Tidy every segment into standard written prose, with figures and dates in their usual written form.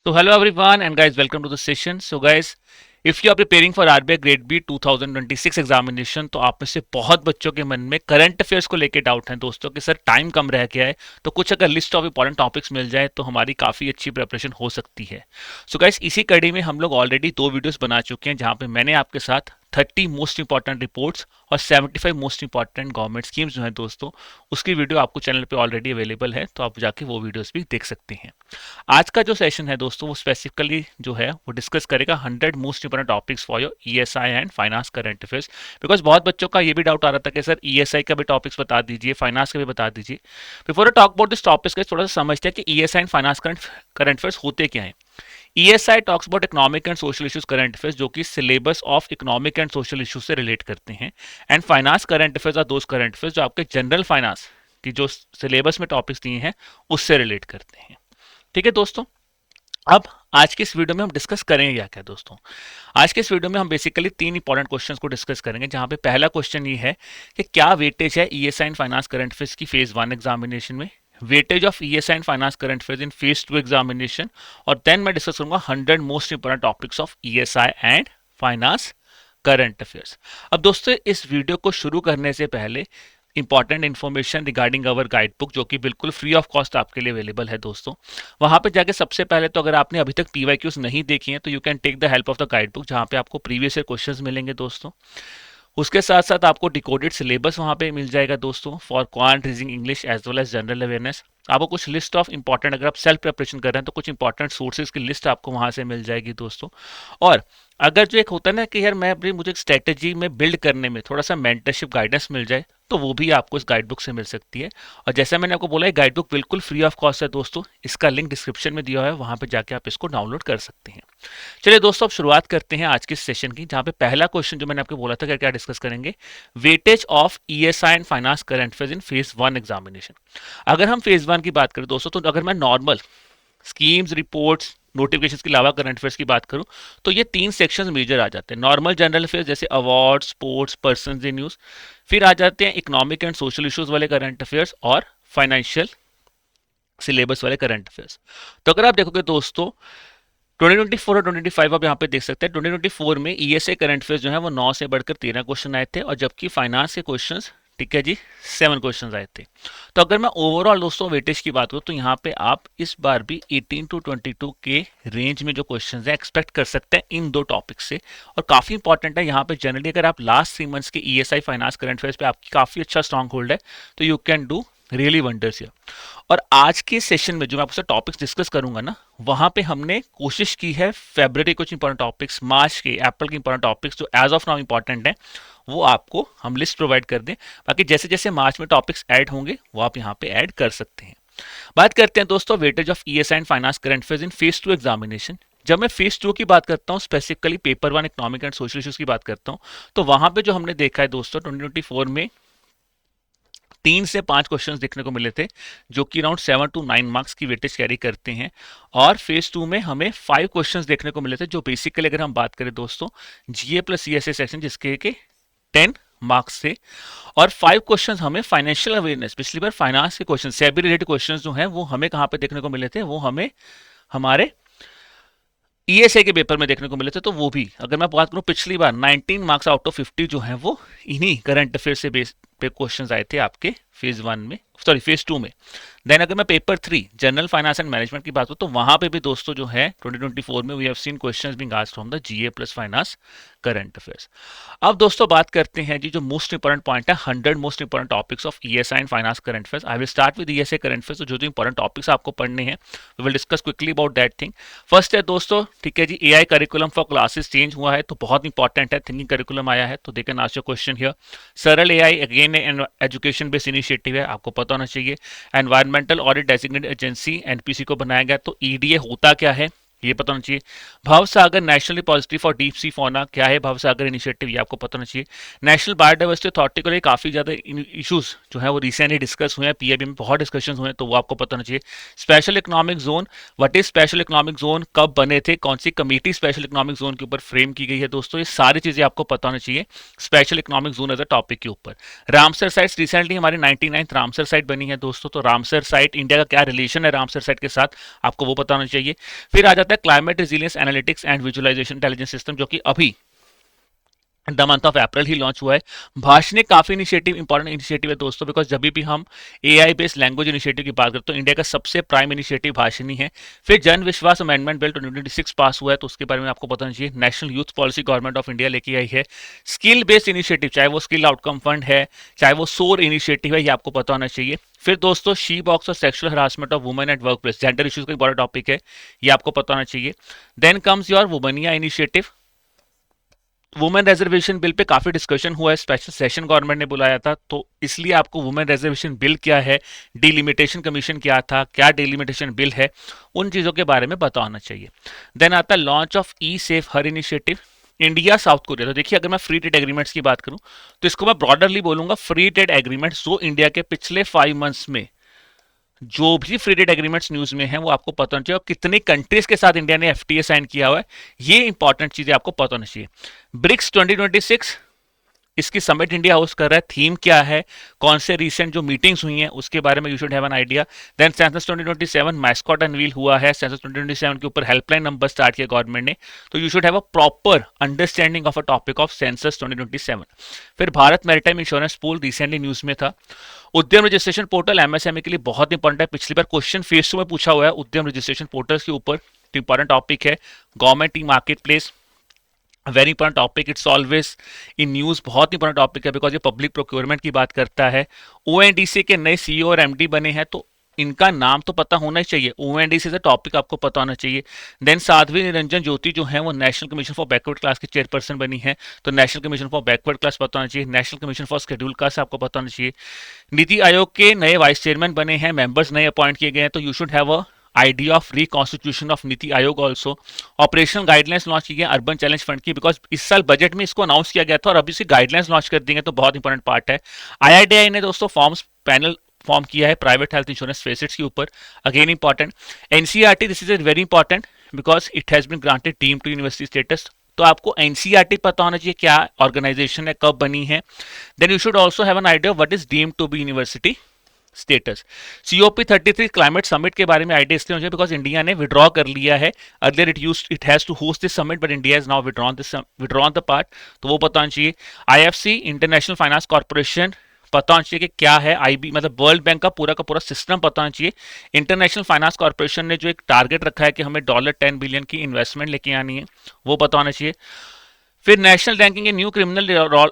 So hello everyone and guys, welcome to the session. So guys, if you are preparing for RBI Grade B 2026 examination तो आप में से बहुत बच्चों के मन में करंट अफेयर्स को लेके डाउट है दोस्तों कि सर टाइम कम रह गया है, तो कुछ अगर लिस्ट ऑफ इंपॉर्टेंट टॉपिक्स मिल जाए तो हमारी काफ़ी अच्छी प्रिपरेशन हो सकती है। सो गाइस, इसी कड़ी में हम लोग ऑलरेडी 2 वीडियोस बना चुके हैं जहाँ पे मैंने आपके साथ 30 मोस्ट इंपॉर्टेंट रिपोर्ट्स और 75 मोस्ट इंपॉर्टेंट गवर्नमेंट स्कीम्स जो हैं दोस्तों, उसकी वीडियो आपको चैनल पे ऑलरेडी अवेलेबल है, तो आप जाके वो वीडियोस भी देख सकते हैं। आज का जो सेशन है दोस्तों, वो स्पेसिफिकली जो है वो डिस्कस करेगा 100 most important topics for your ESI and finance current affairs. Because बहुत बच्चों का ये भी डाउट आ रहा था कि सर ईएसआई का भी टॉपिक्स बता दीजिए, फाइनेंस का भी बता दीजिए। Before talk about this topics थोड़ा सा समझते हैं कि ESI and finance current affairs होते क्या हैं। ESI talks about economic and social issues current affairs, जो कि syllabus of economic and social issues से रिलेट करते हैं। And finance current affairs are those current affairs जो आपके जनरल फाइनेंस की जो सिलेबस में टॉपिक्स दिए हैं उससे रिलेट करते हैं। ठीक है दोस्तों, अब आज की इस वीडियो में हम डिस्कस करेंगे क्या क्या दोस्तों। आज के इस वीडियो में हम बेसिकली 3 इंपॉर्टेंट क्वेश्चंस को डिस्कस करेंगे, जहां पे पहला क्वेश्चन ये है कि क्या वेटेज है ESI and finance current affairs की फेज 1 एग्जामिनेशन में, weightage of ESI and finance current affairs in phase 2 examination, और देन मैं डिस्कस करूंगा 100 most important topics of ESI and finance current affairs. अब दोस्तों, इस वीडियो को शुरू करने से पहले इंपॉर्टेंट इन्फॉर्मेशन रिगार्डिंग अवर गाइड बुक, जो कि बिल्कुल फ्री ऑफ कॉस्ट आपके लिए अवेलेबल है दोस्तों। वहां पे जाके सबसे पहले तो अगर आपने अभी तक पीवाईक्यूज नहीं देखी हैं तो you can take the help of the guide book, जहां पे आपको प्रीवियस ईयर क्वेश्चंस मिलेंगे दोस्तों। उसके साथ साथ आपको डिकोडेड सिलेबस वहां पे मिल जाएगा दोस्तों for quant, reasoning, English as well as general awareness. आपको कुछ लिस्ट ऑफ इंपॉर्टेंट, अगर आप सेल्फ प्रिपरेशन कर रहे हैं तो कुछ इंपॉर्टेंट सोर्सेज की लिस्ट आपको वहां से मिल जाएगी दोस्तों। और अगर जो एक होता है ना कि यार मुझे एक स्ट्रेटेजी में बिल्ड करने में थोड़ा सा मेंटरशिप गाइडेंस मिल जाए, तो वो भी आपको इस गाइड बुक से मिल सकती है। और जैसा मैंने आपको बोला, गाइड बुक बिल्कुल फ्री ऑफ कॉस्ट है दोस्तों, इसका लिंक डिस्क्रिप्शन में दिया हुआ है, वहां पे जाके आप इसको डाउनलोड कर सकते हैं। चलिए दोस्तों, अब शुरुआत करते हैं आज के सेशन की, जहां पे पहला क्वेश्चन जो मैंने आपको बोला था क्या डिस्कस करेंगे, weightage of ESI and finance current affairs in phase 1 examination. अगर हम फेज 1 की बात करें दोस्तों, तो अगर मैं नॉर्मल स्कीम्स, रिपोर्ट्स, नोटिफिकेशंस के अलावा करंट अफेयर्स की बात करूं तो ये 3 सेक्शंस मेजर आ जाते हैं। नॉर्मल जनरल अफेयर्स जैसे award, sports, persons in news. फिर आ जाते हैं इकोनॉमिक एंड सोशल इश्यूज वाले करंट अफेयर्स और फाइनेंशियल सिलेबस वाले करंट अफेयर्स। तो अगर आप देखोगे दोस्तों 2024 और 2025 आप यहाँ पे देख सकते हैं, 2024 में ईएसए करंट अफेयर्स जो है वो 9 से बढ़कर 13 क्वेश्चन आए थे, और जबकि फाइनेंस के क्वेश्चंस, ठीक है जी, 7 क्वेश्चंस आए थे। तो अगर मैं ओवरऑल दोस्तों वेटेज की बात करूँ तो यहाँ पे आप इस बार भी 18 to 22 के रेंज में जो क्वेश्चंस हैं एक्सपेक्ट कर सकते हैं इन 2 टॉपिक से। और काफी इंपॉर्टेंट है यहाँ पे, जनरली अगर आप लास्ट 3 मंथ्स के ईएसआई फाइनेंस करंट अफेयर्स पे आपकी काफी अच्छा स्ट्रॉन्ग होल्ड है, तो you can do really wonders here. और आज के सेशन में जो मैं आपसे टॉपिक्स डिस्कस करूंगा ना, वहां पे हमने कोशिश की है फेब्रुअरी कुछ इंपॉर्टेंट टॉपिक्स, मार्च के, अप्रैल के इंपॉर्टेंट टॉपिक्स जो एज ऑफ नाउ इंपॉर्टेंट है, वो आपको हम लिस्ट प्रोवाइड कर दें। बाकी जैसे जैसे मार्च में टॉपिक्स ऐड होंगे वो आप यहाँ पे ऐड कर सकते हैं। बात करते हैं दोस्तों weightage of ESI and finance current affairs in phase 2 examination. जब मैं फेज 2 की बात करता हूँ, specifically paper 1 economic and social issues की बात करता हूँ, तो वहां पे जो हमने देखा है दोस्तों 2024 में 3 से 5 क्वेश्चंस देखने को मिले थे, जो कि अराउंड 7 to 9 मार्क्स की वेटेज कैरी करते हैं। और फेज 2 में हमें 5 क्वेश्चंस देखने को मिले थे, जो बेसिकली अगर हम बात करें दोस्तों जीए प्लस सीएसए सेक्शन, जिसके के 10 मार्क्स से। और 5 क्वेश्चंस हमें फाइनेंशियल अवेयरनेस, पिछली बार फाइनेंस के क्वेश्चन, सेबी रिलेटेड क्वेश्चंस जो हैं वो हमें कहाँ पे देखने को मिले थे, वो हमें हमारे ईएसआई के पेपर में देखने को मिले थे। तो वो भी अगर मैं बात करूं, पिछली बार 19 मार्क्स आउट ऑफ 50 जो हैं वो इन्हीं करंट अफेयर से बेस पे क्वेश्चंस आए थे आपके फेज 1 में, सॉरी फेज 2 में। देन अगर मैं paper 3 general finance and management की बात करूं, तो वहां पे भी दोस्तों जो है 2024 में we have seen questions being asked from the GA plus finance current affairs. अब दोस्तों बात करते हैं जी जो मोस्ट इंपॉर्टेंट पॉइंट है, 100 most important topics of ESI and finance current affairs. I will start with ESI current affairs. तो जो important topics आपको पढ़ने हैं, we will discuss quickly about that thing. First है दोस्तों, ठीक है जी, AI curriculum for classes change हुआ है, तो बहुत इंपॉर्टेंट है, थिंकिंग करिकुलम आया है, तो they can ask your question here. Saral AI again education based initiative है, आपको पता होना चाहिए। Environmental audit designated agency NPC को बनाया गया, तो ईडीए होता क्या है ये पता होना चाहिए। भवसागर national repository for deep sea fauna, क्या है भवसागर इनिशिएटिव, ये आपको पता होना चाहिए। नेशनल बायोडाइवर्सिटी अथॉरिटी को लेकर काफी ज्यादा इश्यूज जो है वो रिसेंटली डिस्कस हुए हैं, पीआईबी में बहुत डिस्कशन हुए हैं, तो वो आपको पता होना चाहिए। Special economic zone, what is special economic zone, कब बने थे, कौन सी कमेटी स्पेशल इकोनॉमिक जोन के ऊपर फ्रेम की गई है दोस्तों, ये सारी चीजें आपको पता होना चाहिए special economic zone as a topic के ऊपर। रामसर साइट्स, रिसेंटली हमारी 99th रामसर साइट बनी है दोस्तों, तो रामसर साइट इंडिया का क्या रिलेशन है रामसर साइट के साथ, आपको वो पता होना चाहिए। फिर आ जाता है है climate resilience analytics and visualization intelligence system, जो कि अभी द मंथ ऑफ अप्रैल ही लॉन्च हुआ है। भाषण काफी इनिशिएटिव इंपॉर्टेंट इनिशिएटिव है दोस्तों, बिकॉज जब भी हम एआई बेस्ड लैंग्वेज इनिशिएटिव की बात करते हैं तो इंडिया का सबसे प्राइम इनिशिएटिव भाषण ही है। फिर जन विश्वास अमेंडमेंट बिल 2026 पास हुआ है, तो उसके बारे में आपको पता चाहिए। National youth policy government of India लेके आई है। स्किल बेस्ड इनिशिएटिव, चाहे वो स्किल आउटकम फंड है, चाहे वो सोर इनिशिएटिव है, ये आपको पता होना चाहिए। फिर दोस्तों शी बॉक्स और sexual harassment of women at work place, gender issues का एक बड़ा टॉपिक है, ये आपको पता होना चाहिए। Then comes your Womania initiative. Women reservation bill पे काफी डिस्कशन हुआ है, स्पेशल सेशन गवर्नमेंट ने बुलाया था, तो इसलिए आपको वुमेन रिजर्वेशन बिल क्या है, डिलिमिटेशन कमीशन क्या था, क्या डिलिमिटेशन बिल है, उन चीजों के बारे में पता होना चाहिए। देन आता है launch of E safe her initiative, India south Korea. तो देखिए, अगर मैं फ्री ट्रेड एग्रीमेंट्स की बात करूं तो इसको मैं ब्रॉडरली बोलूंगा, फ्री ट्रेड एग्रीमेंट्स जो इंडिया के पिछले 5 मंथ्स में जो भी फ्री ट्रेड एग्रीमेंट्स न्यूज में है वो आपको पता होना चाहिए, और कितने कंट्रीज के साथ इंडिया ने एफटीए साइन किया हुआ है, ये इंपॉर्टेंट चीजें आपको पता होना चाहिए। ब्रिक्स 2026, इसकी समिट इंडिया होस्ट कर रहा है, थीम क्या है, कौन से रिसेंट जो मीटिंग्स हुई हैं उसके बारे में you should have an idea. Then census 2027 mascot unveil हुआ है, सेंसस 2027 के ऊपर हेल्पलाइन नंबर स्टार्ट किया गवर्नमेंट ने, तो you should have a proper understanding of a topic of census 2027। फिर Bharat maritime insurance pool recently news में था। उद्यम रजिस्ट्रेशन पोर्टल एमएसएमई के लिए बहुत इंपॉर्टेंट है, पिछली बार क्वेश्चन फेज 2 में पूछा हुआ है उद्यम रजिस्ट्रेशन पोर्टल के ऊपर, इंपॉर्टेंट टॉपिक है। Government e market place, very important topic, it's always in news, बहुत इंपॉर्टेंट टॉपिक है बिकॉज ये पब्लिक प्रोक्योरमेंट की बात करता है। ओएनडीसी के नए सीईओ और एमडी बने हैं, तो इनका नाम तो पता होना ही चाहिए, ओएनडीसी से टॉपिक आपको पता होना चाहिए। देन साध्वी निरंजन ज्योति जो है वो national commission for backward class की चेयरपर्सन बनी है, तो national commission for backward class पता होना चाहिए। National commission for schedule caste आपको पता होना चाहिए। नीति आयोग के नए वाइस चेयरमैन बने हैं, मेंबर्स नए अपॉइंट किए गए हैं, तो you should have a idea of reconstitution of NITI Aayog also. Operational guidelines launch की गई अर्बन चैलेंज फंड की, बिकॉज इस साल बजट में इसको अनाउंस किया गया था और अभी से गाइडलाइंस लॉन्च कर देंगे, तो बहुत इंपॉर्टेंट पार्ट है। आईआईटीआई ने दोस्तों फॉर्म्स पैनल फॉर्म किया है प्राइवेट हेल्थ इंश्योरेंस फेसिट्स के ऊपर, again important. NCERT, this is very important because it has been granted deemed to university status, तो आपको एनसीईआरटी पता होना चाहिए क्या ऑर्गेनाइजेशन है, कब बनी है। Then you should also have an idea what is deemed to be university status. COP33 climate summit के बारे में आइडिया इसलिए मुझे बिकॉज इंडिया ने विड्रॉ कर लिया है, earlier it has to host this summit but India is now withdrawn the part, तो वो पता होना चाहिए। IFC इंटरनेशनल फाइनेंस कॉर्पोरेशन पता होना चाहिए कि क्या है। IB मतलब वर्ल्ड बैंक का पूरा सिस्टम पता होना चाहिए। इंटरनेशनल फाइनेंस कॉर्पोरेशन ने जो एक टारगेट रखा है कि हमें $10 बिलियन की इन्वेस्टमेंट लेके आनी है, वो पता होना चाहिए। फिर national ranking new criminal law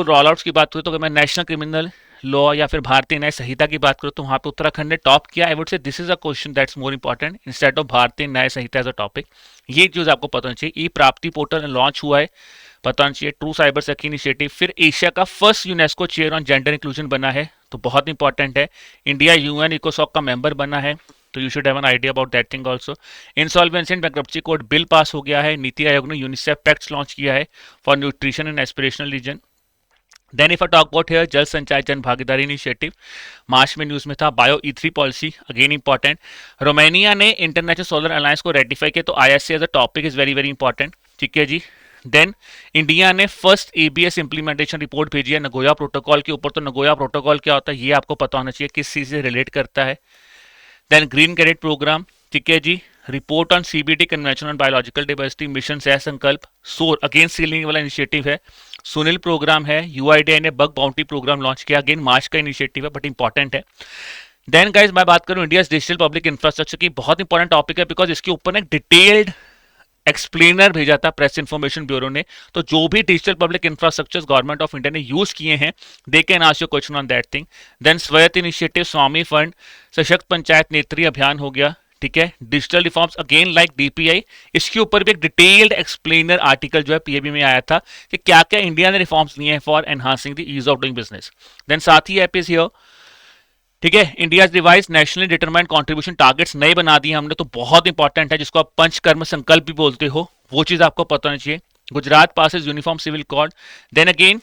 roll outs की बात करूँ तो अगर मैं नेशनल क्रिमिनल लॉ या फिर भारतीय न्याय संहिता की बात करूँ तो वहां पे उत्तराखंड ने टॉप किया। आई वुड से this is a question that's more important instead of भारतीय न्याय संहिता एज अ टॉपिक, ये चीज आपको पता होना चाहिए। ई प्राप्ति पोर्टल लॉन्च हुआ है, पता होना चाहिए। ट्रू साइबर सेक्यूरिटी इनिशिएटिव, फिर एशिया का first UNESCO chair on gender inclusion बना है, तो बहुत इंपॉर्टेंट है। इंडिया यूएन इकोसॉक का मेंबर बना है, तो you should have an idea about that thing also. Insolvency and bankruptcy code bill pass हो गया है। नीति आयोग ने यूनिसेफ पैक्ट लॉन्च किया है for nutrition and aspirational region. Then if I talk about here Jal Sanchay जन भागीदारी इनिशिएटिव, मार्च में न्यूज में था। Bio E3 policy, again important. Romania ने इंटरनेशनल सोलर अलायंस को रेटिफाई किया, तो ISA as a topic is very very important, ठीक है जी। देन इंडिया ने फर्स्ट ABS इंप्लीमेंटेशन रिपोर्ट भेजी है नगोया प्रोटोकॉल के ऊपर, तो नगोया प्रोटोकॉल क्या होता है ये आपको पता होना चाहिए, किस चीज से रिलेट करता है। देन ग्रीन कैडेट प्रोग्राम, ठीक है जी। Report on CBD convention on biological diversity, mission सह संकल्प, सोर अगेन सीलिंग वाला इनिशिएटिव है। सुनील प्रोग्राम है। UIDAI ने बग बाउंटी प्रोग्राम लॉन्च किया, अगेन मार्च का इनिशिएटिव है बट इंपॉर्टेंट है। देन गाइस मैं बात करूं इंडिया डिजिटल पब्लिक इंफ्रास्ट्रक्चर की, बहुत इंपॉर्टेंट टॉपिक है बिकॉज इसके ऊपर एक डिटेल्ड एक्सप्लेनर भेजा था प्रेस इंफॉर्मेशन ब्यूरो ने, तो जो भी digital public infrastructure government of India ने यूज किए हैं they can ask you question on that thing. Then Swayatt initiative, Swamih fund, Sashakt Panchayat Netri Abhiyan हो गया, ठीक है। Digital reforms again like DPI, इसके ऊपर भी एक डिटेल्ड एक्सप्लेनर आर्टिकल जो है PAB में आया था कि क्या क्या इंडिया ने रिफॉर्म्स लिए हैं for enhancing the ease of doing business. Then साथ ही एप इज हियर, ठीक है। India revise nationally determined contribution targets नए बना दिए हमने, तो बहुत इंपॉर्टेंट है, जिसको आप पंचकर्म संकल्प भी बोलते हो, वो चीज आपको पता होनी चाहिए। Gujarat passes uniform civil code. Then again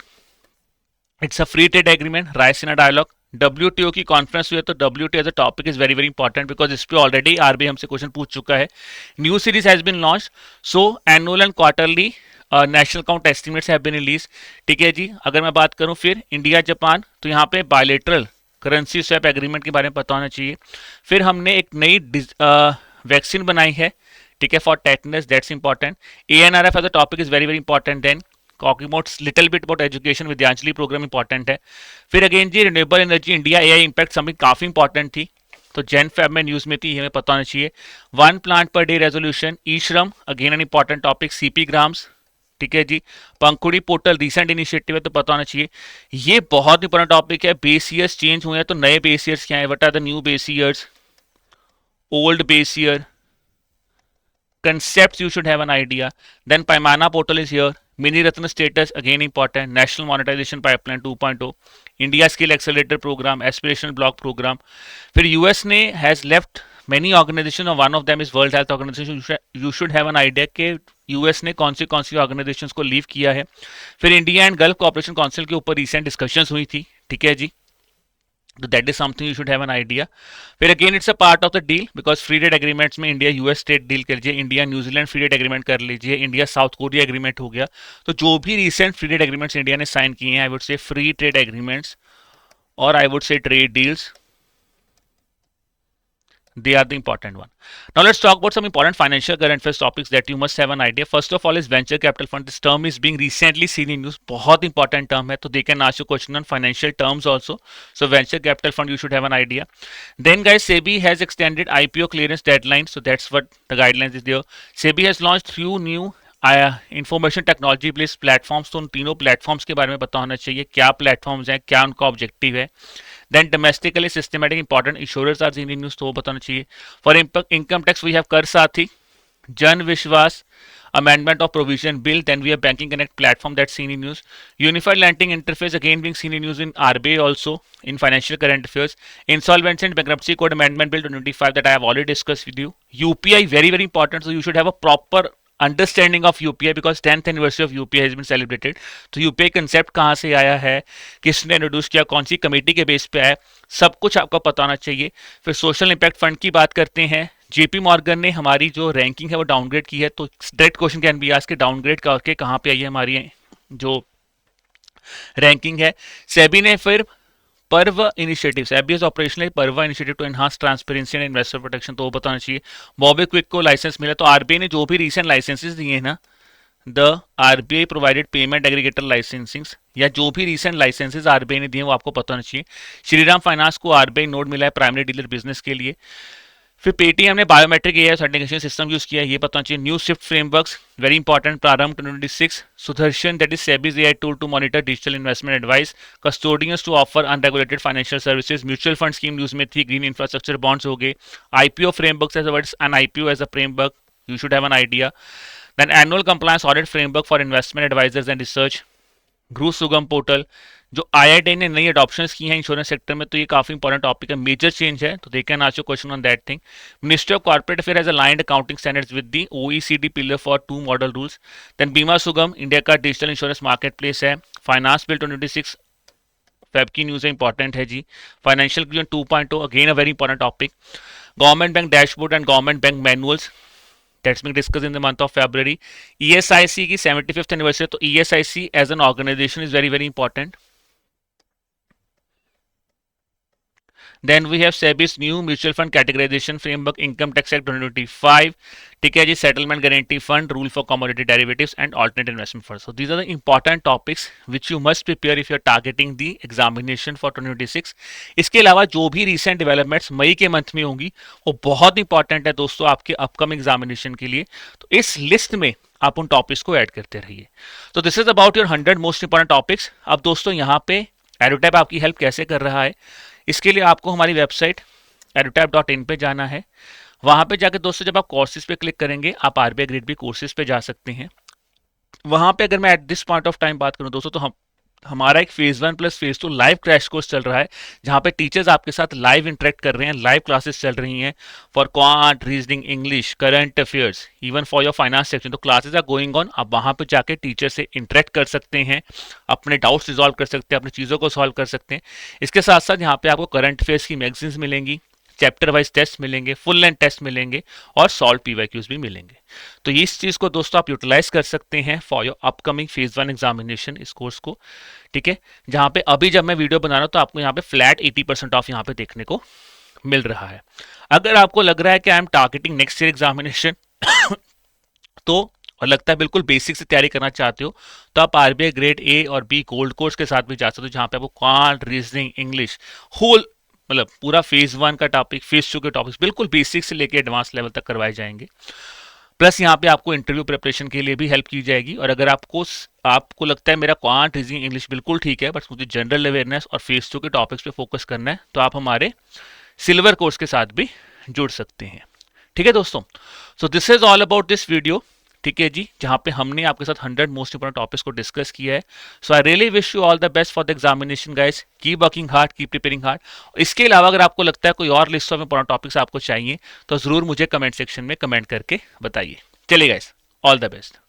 it's a free trade agreement, Raisina dialogue. WTO की कॉन्फ्रेंस हुई है, तो WTO as a topic is very very important because इस पे ऑलरेडी RBI हमसे क्वेश्चन पूछ चुका है। New series has been launch, so annual and quarterly national account estimates have been release, ठीक है जी। अगर मैं बात करूं फिर इंडिया जापान, तो यहाँ पे बायलेटरल करेंसी स्वैप एग्रीमेंट के बारे में पता होना चाहिए। फिर हमने एक नई वैक्सीन बनाई है, ठीक है, for tetanus that's important. ANRF as a topic is very very important. Then कॉकीमोट्स little bit about education, Vidyanjali program important है। फिर अगेन जी renewable energy India AI impact summit काफी इंपॉर्टेंट थी, तो जेन फैब में न्यूज में थी, हमें पता होना चाहिए। One plant per day resolution, e Shram again an important topic, CP grams, ठीक है जी। पंखुड़ी पोर्टल रिसेंट इनिशिएटिव है तो पता होना चाहिए। ये बहुत इंपॉर्टेंट टॉपिक है, बेस ईयर्स चेंज हुए हैं तो नए बेस ईयर्स क्या है, what are the new base years, old base year, concepts you should have an idea. Then Paimana portal is here. Mini Ratna status again important. National monetization pipeline 2.0. India skill accelerator program, aspirational block program. फिर US ने has left many organizations और one of them is World Health Organization. You should have an idea कि US ने कौन सी organisations को leave किया है। फिर India and gulf cooperation council के ऊपर रिसेंट डिस्कशंस हुई थी, ठीक है जी। तो that is something you should have an idea. फिर again it's a part of the deal, because free trade agreements में इंडिया US स्टेट डील कर लीजिए, India New Zealand free trade agreement कर लीजिए, इंडिया साउथ कोरिया एग्रीमेंट हो गया। तो जो भी recent free trade agreements India ने साइन किए हैं, I would say free trade agreements और I would say trade deals, they are the important one. Now let's talk about some important financial current affairs topics that you must have an idea. First of all is venture capital fund. This term is being recently seen in news, बहुत important term है, तो they can ask you question on financial terms also. So venture capital fund you should have an idea. Then guys, SEBI has extended IPO clearance deadline, so that's what the guidelines is there. SEBI has launched few new information technology based platforms, तो उन तीनों platforms के बारे में पता होना चाहिए, क्या प्लेटफॉर्म्स हैं, क्या उनका ऑब्जेक्टिव है। Then domestically systematic important insurance are in news, तो वो बताना चाहिए। For income tax we have Kar Saathi, जन विश्वास, amendment of provision bill, then we have banking connect platform that's seen in news, unified lending interface again being seen in news in RBI also in financial current affairs, insolvency and bankruptcy code amendment bill 2025 that I have already discussed with you, UPI very very important, so you should have a proper understanding of UPI because 10th anniversary of UPI has been celebrated. तो UPI concept कहाँ से आया है, किसने introduce किया, कौन सी committee के base पे आया, सब कुछ आपको पता होना चाहिए। फिर सोशल इंपैक्ट फंड की बात करते हैं, जेपी मॉर्गन ने हमारी जो रैंकिंग है वो डाउनग्रेड की है, तो direct question can be asked कि डाउनग्रेड करके कहाँ पे आई है हमारी जो रैंकिंग है। सेबी ने फिर PaRVA initiative, SEBI is operational PaRVA initiative to enhance transparency and investor protection, तो वो बताना चाहिए। बॉबी क्विक को लाइसेंस मिला, तो आरबीआई ने जो भी रिसेंट लाइसेंसेस दिए हैं ना, the RBI provided payment aggregator licensing, या जो भी रिसेंट लाइसेंसेस आरबीआई ने दिए वो आपको पता होना चाहिए। श्रीराम फाइनेंस को आरबीआई नोड मिला है प्राइमरी डीलर बिजनेस के लिए। फिर पेटीएम ने biometric AI certification system use किया है, ये पता चाहिए। New shift frameworks very important, Prarambh 2026, Sudarshan that is SEBI's AI tool to monitor digital investment advice, custodians to offer unregulated financial services, mutual fund scheme news में थी, green infrastructure bonds हो गए, IPO frameworks as words an IPO as a framework, you should have an idea. Then annual compliance audit framework for investment advisers and research, घ्रू सुगम portal, जो IIT ने नई adoptions की हैं इंश्योरेंस सेक्टर में, तो ये काफी इंपॉर्टेंट टॉपिक है, मेजर चेंज है, तो they can ask you question on that thing. Ministry of corporate affair has aligned accounting standards with the OECD pillar for 2 model rules. Then Bima Sugam India का digital insurance market place है। Finance bill 2026 Feb की news है, important है जी। Financial inclusion 2.0 again a very important topic. Government bank dashboard and government bank manuals that's being discussed in the month of February. ESIC की 75th anniversary, तो ESIC as an organization is very very important. Then we have SEBI's new mutual fund categorization framework, Income Tax Act 2025, ठीक है जी, settlement guarantee fund, rule for commodity derivatives and alternate investment funds. So these are the important topics which you must prepare if you are targeting the examination for 2026. इसके अलावा जो भी recent developments मई के month में होंगी वो बहुत important है दोस्तों आपके अपकमिंग एग्जामिनेशन के लिए, तो इस लिस्ट में आप उन टॉपिक्स को ऐड करते रहिए। तो this is about your 100 most important topics. अब दोस्तों यहाँ पे एडोटैप आपकी हेल्प कैसे कर रहा है, इसके लिए आपको हमारी वेबसाइट edutap.in पे जाना है। वहां पे जाकर दोस्तों जब आप कोर्सेज पे क्लिक करेंगे आप आरबीआई ग्रेड बी कोर्सेज पे जा सकते हैं। वहां पे अगर मैं at this point of time बात करूं दोस्तों, तो हमारा एक phase 1 plus phase 2 live crash course चल रहा है, जहां पे टीचर्स आपके साथ लाइव इंटरेक्ट कर रहे हैं, लाइव क्लासेस चल रही हैं for quant, reasoning, English, current affairs, even for your finance section. तो क्लासेस आर गोइंग ऑन, आप वहां पे जाके टीचर से इंटरेक्ट कर सकते हैं, अपने डाउट्स रिजॉल्व कर सकते हैं, अपनी चीज़ों को सॉल्व कर सकते हैं। इसके साथ साथ यहाँ पे आपको करंट अफेयर्स की मैगजीन्स मिलेंगी, चैप्टर वाइज टेस्ट मिलेंगे, फुल लेंथ टेस्ट मिलेंगे और सॉल्व पीवाईक्यूज भी मिलेंगे। तो इस चीज को दोस्तों आप यूटिलाइज कर सकते हैं for your upcoming phase 1 examination, इस कोर्स को, ठीक है। जहां पे अभी जब मैं वीडियो बना रहा हूं तो आपको यहाँ पे फ्लैट 80% ऑफ यहाँ पे देखने को मिल रहा है। अगर आपको लग रहा है कि I am targeting next year examination तो और लगता है बिल्कुल बेसिक से तैयारी करना चाहते हो तो आप आरबीआई ग्रेड ए और बी गोल्ड कोर्स के साथ भी जा सकते हो, जहाँ पे आपको क्वांट, रीजनिंग, इंग्लिश, होल मतलब पूरा फेज 1 का टॉपिक, फेज 2 के टॉपिक्स बिल्कुल बेसिक से लेके एडवांस लेवल तक करवाए जाएंगे। प्लस यहाँ पे आपको इंटरव्यू प्रिपरेशन के लिए भी हेल्प की जाएगी। और अगर आपको लगता है मेरा क्वांट, रीजनिंग, इंग्लिश बिल्कुल ठीक है, बट मुझे जनरल अवेयरनेस और फेज 2 के टॉपिक्स पे फोकस करना है, तो आप हमारे सिल्वर कोर्स के साथ भी जुड़ सकते हैं। ठीक है दोस्तों, so this is all about this video. ठीक है जी, जहाँ पे हमने आपके साथ 100 मोस्ट इंपोर्टेंट टॉपिक्स को डिस्कस किया है। So I really wish you all the best for the examination guys, keep working hard, keep preparing hard. इसके अलावा अगर आपको लगता है कोई और लिस्ट ऑफ इंपोर्टेंट टॉपिक्स आपको चाहिए तो जरूर मुझे कमेंट सेक्शन में कमेंट करके बताइए। चलिए गाइस, ऑल द बेस्ट।